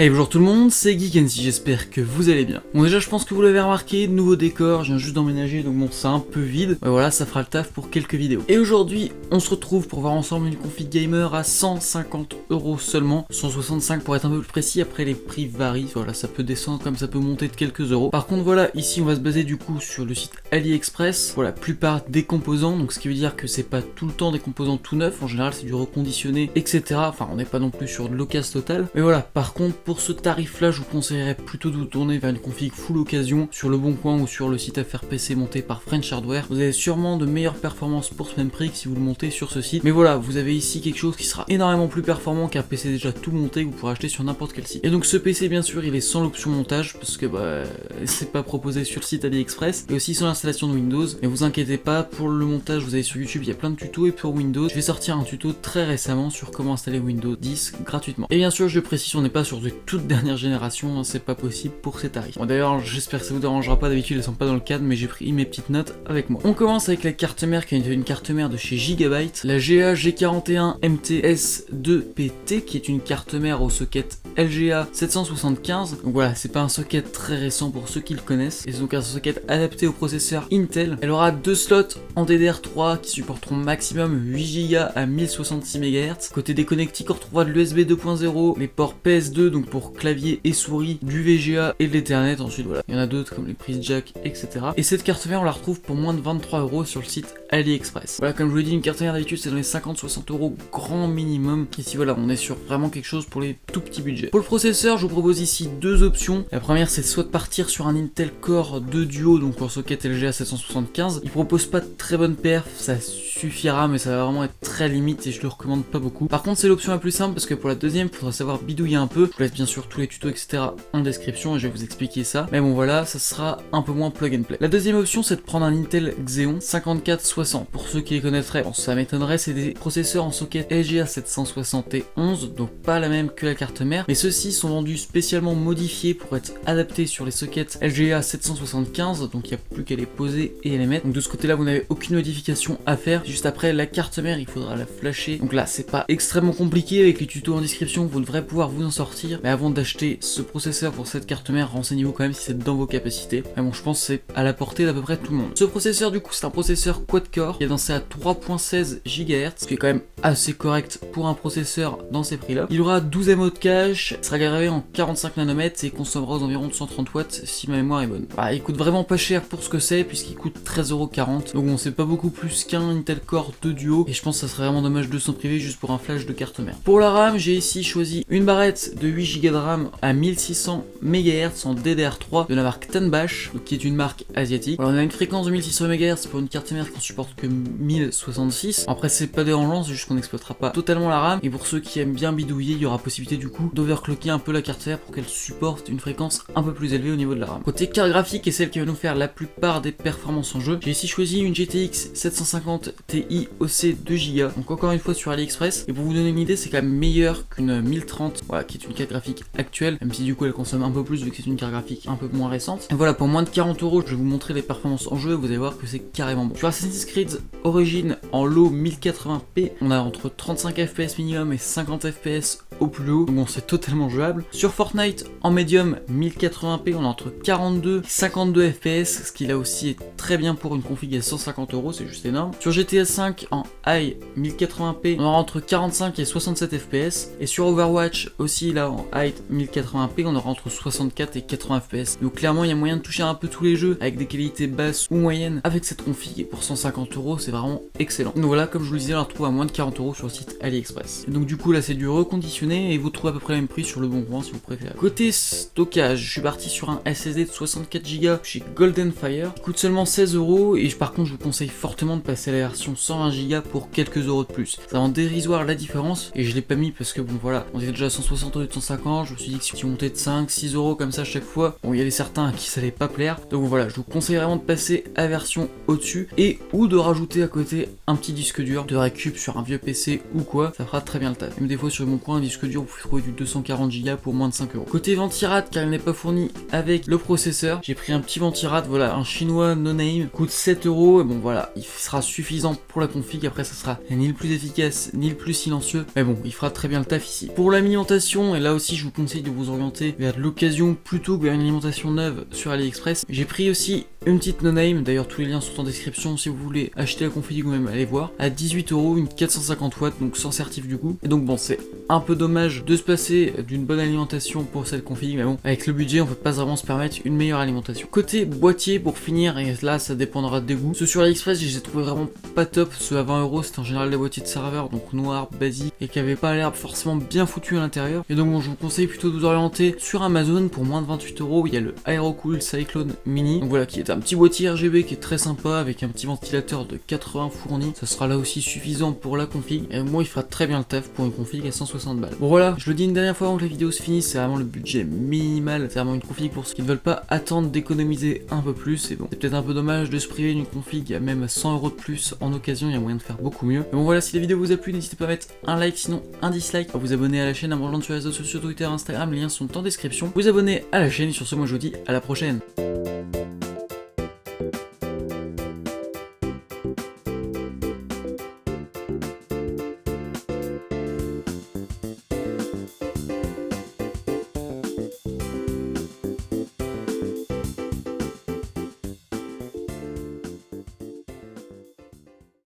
Hey bonjour tout le monde, c'est Geek&Si, j'espère que vous allez bien. Bon déjà je pense que vous l'avez remarqué, nouveau décor, je viens juste d'emménager donc bon c'est un peu vide, mais voilà ça fera le taf pour quelques vidéos. Et aujourd'hui on se retrouve pour voir ensemble une config gamer à 150€ seulement, 165 pour être un peu plus précis, après les prix varient, voilà ça peut descendre comme ça peut monter de quelques euros. Par contre voilà, ici on va se baser du coup sur le site AliExpress, pour la plupart des composants, donc ce qui veut dire que c'est pas tout le temps des composants tout neufs, en général c'est du reconditionné, etc. Enfin on n'est pas non plus sur de l'occasion totale, mais voilà, par contre pour ce tarif là je vous conseillerais plutôt de vous tourner vers une config full occasion sur le bon coin ou sur le site Affaires PC monté par French Hardware. Vous avez sûrement de meilleures performances pour ce même prix que si vous le montez sur ce site, mais voilà, vous avez ici quelque chose qui sera énormément plus performant qu'un PC déjà tout monté que vous pourrez acheter sur n'importe quel site. Et donc ce PC bien sûr il est sans l'option montage parce que c'est pas proposé sur le site AliExpress, et aussi sans l'installation de Windows, mais vous inquiétez pas, pour le montage vous avez sur YouTube il y a plein de tutos, et pour Windows je vais sortir un tuto très récemment sur comment installer Windows 10 gratuitement. Et bien sûr je précise, on n'est pas sur de toute dernière génération, hein, c'est pas possible pour ces tarifs. Bon d'ailleurs j'espère que ça vous dérangera pas, d'habitude elles sont pas dans le cadre mais j'ai pris mes petites notes avec moi. On commence avec la carte mère qui est une carte mère de chez Gigabyte, la GA G41 MTS2PT qui est une carte mère au socket LGA 775. Donc voilà, c'est pas un socket très récent pour ceux qui le connaissent, et c'est donc un socket adapté au processeur Intel. Elle aura deux slots en DDR3 qui supporteront maximum 8 Go à 1066 MHz. Côté des connectiques on retrouvera de l'USB 2.0, les ports PS2 donc pour clavier et souris, du VGA et de l'Ethernet. Ensuite voilà, il y en a d'autres comme les prises jack, etc. Et cette carte mère on la retrouve pour moins de 23€ sur le site AliExpress. Voilà, comme je vous l'ai dit, une carte mère d'habitude c'est dans les 50-60€ grand minimum. Ici voilà, on est sur vraiment quelque chose pour les tout petits budgets. Pour le processeur, je vous propose ici deux options. La première c'est soit de partir sur un Intel Core 2 Duo, donc en socket LGA 775. Il propose pas de très bonne perf, ça suffira mais ça va vraiment être très limite et je le recommande pas beaucoup. Par contre c'est l'option la plus simple parce que pour la deuxième il faudra savoir bidouiller un peu. Je vous laisse bien sûr tous les tutos etc en description et je vais vous expliquer ça. Mais bon voilà, ça sera un peu moins plug and play. La deuxième option c'est de prendre un Intel Xeon 5460. Pour ceux qui les connaîtraient, bon, ça m'étonnerait, c'est des processeurs en socket LGA 771, donc pas la même que la carte mère, mais ceux-ci sont vendus spécialement modifiés pour être adaptés sur les sockets LGA 775, donc il n'y a plus qu'à les poser et à les mettre. Donc de ce côté là vous n'avez aucune modification à faire. Juste après la carte mère il faudra la flasher, donc là c'est pas extrêmement compliqué, avec les tutos en description vous devrez pouvoir vous en sortir. Mais avant d'acheter ce processeur pour cette carte mère, renseignez-vous quand même si c'est dans vos capacités. Mais bon, je pense que c'est à la portée d'à peu près tout le monde. Ce processeur du coup c'est un processeur quad-core qui est lancé à 3.16 GHz, ce qui est quand même assez correct pour un processeur dans ces prix là. Il aura 12 MO de cache, sera gravé en 45 nanomètres et consommera aux environs de 130 watts si ma mémoire est bonne. Bah, il coûte vraiment pas cher pour ce que c'est puisqu'il coûte 13,40€, donc bon c'est pas beaucoup plus qu'un Intel Core 2 Duo, et je pense que ça serait vraiment dommage de s'en priver juste pour un flash de carte mère. Pour la RAM, j'ai ici choisi une barrette de 8 Go de RAM à 1600 MHz en DDR3 de la marque Tanbash, qui est une marque asiatique. Alors on a une fréquence de 1600 MHz pour une carte mère qui ne supporte que 1066. Après c'est pas dérangeant, c'est juste qu'on n'exploitera pas totalement la RAM, et pour ceux qui aiment bien bidouiller, il y aura possibilité du coup d'overclocker un peu la carte mère pour qu'elle supporte une fréquence un peu plus élevée au niveau de la RAM. Côté carte graphique, et celle qui va nous faire la plupart des performances en jeu, j'ai ici choisi une GTX 750 Ti OC 2 Go, donc encore une fois sur AliExpress, et pour vous donner une idée c'est quand même meilleur qu'une 1030, voilà, qui est une carte graphique actuelle, même si du coup elle consomme un peu plus vu que c'est une carte graphique un peu moins récente. Et voilà, pour moins de 40€, je vais vous montrer les performances en jeu et vous allez voir que c'est carrément bon. Sur Assassin's Creed Origins en low 1080p, on a entre 35 FPS minimum et 50 FPS au plus haut, donc bon c'est totalement jouable. Sur Fortnite en médium 1080p, on a entre 42 et 52 FPS, ce qui là aussi est très bien pour une config à 150€, c'est juste énorme. Sur GTA 5 en high 1080p, on aura entre 45 et 67 FPS, et sur Overwatch aussi là en high 1080p, on aura entre 64 et 80 FPS. Donc clairement il y a moyen de toucher un peu tous les jeux avec des qualités basses ou moyennes avec cette config, et pour 150€ c'est vraiment excellent. Donc voilà, comme je vous le disais, on la retrouve à moins de 40€ sur le site AliExpress. Et donc du coup là c'est du reconditionné et vous trouvez à peu près le même prix sur le bon coin si vous préférez. Côté stockage, je suis parti sur un SSD de 64 Go chez Golden Fire, qui coûte seulement 16€, et par contre je vous conseille fortement de passer à la version 120 Go pour quelques euros de plus. C'est vraiment dérisoire la différence, et je l'ai pas mis parce que bon voilà, on était déjà à 160 au lieu de 150, je me suis dit que si on montait de 5-6€ comme ça à chaque fois, bon il y avait certains à qui ça allait pas plaire, donc voilà, je vous conseille vraiment de passer à la version au-dessus, et ou de rajouter à côté un petit disque dur de récup sur un vieux PC ou quoi, ça fera très bien le taf. Même des fois sur mon coin un disque disque dur, vous pouvez trouver du 240 Go pour moins de 5 euros. Côté ventirad, car il n'est pas fourni avec le processeur, j'ai pris un petit ventirad, voilà, un chinois no name, coûte 7 euros, et bon voilà, il sera suffisant pour la config. Après ça sera ni le plus efficace ni le plus silencieux, mais bon, il fera très bien le taf ici. Pour l'alimentation, et là aussi je vous conseille de vous orienter vers de l'occasion plutôt que vers une alimentation neuve sur AliExpress, j'ai pris aussi une petite no name, d'ailleurs tous les liens sont en description si vous voulez acheter la config ou même aller voir, à 18 euros, une 450 watts, donc sans certif du coup. Et donc bon, c'est un peu dommage de se passer d'une bonne alimentation pour cette config, mais bon, avec le budget on peut pas vraiment se permettre une meilleure alimentation. Côté boîtier, pour finir, et là ça dépendra des goûts, ceux sur AliExpress je les ai trouvés vraiment pas top, ceux à 20 euros c'était en général des boîtiers de serveur, donc noir, basique, et qui avaient pas l'air forcément bien foutu à l'intérieur. Et donc bon, je vous conseille plutôt de vous orienter sur Amazon pour moins de 28 euros, il y a le Aerocool Cyclone Mini, donc voilà, qui est un petit boîtier RGB qui est très sympa avec un petit ventilateur de 80 fournis, ça sera là aussi suffisant pour la config, et moi il fera très bien le taf pour une config à 160 balles. Bon voilà, je le dis une dernière fois avant que la vidéo se finisse, c'est vraiment le budget minimal, c'est vraiment une config pour ceux qui ne veulent pas attendre d'économiser un peu plus, et bon, c'est peut-être un peu dommage de se priver d'une config à même 100 euros de plus en occasion, il y a moyen de faire beaucoup mieux. Mais bon voilà, si la vidéo vous a plu, n'hésitez pas à mettre un like, sinon un dislike, à vous abonner à la chaîne, à me rejoindre sur les réseaux sociaux, Twitter, Instagram, les liens sont en description, vous abonner à la chaîne, et sur ce moi je vous dis à la prochaine.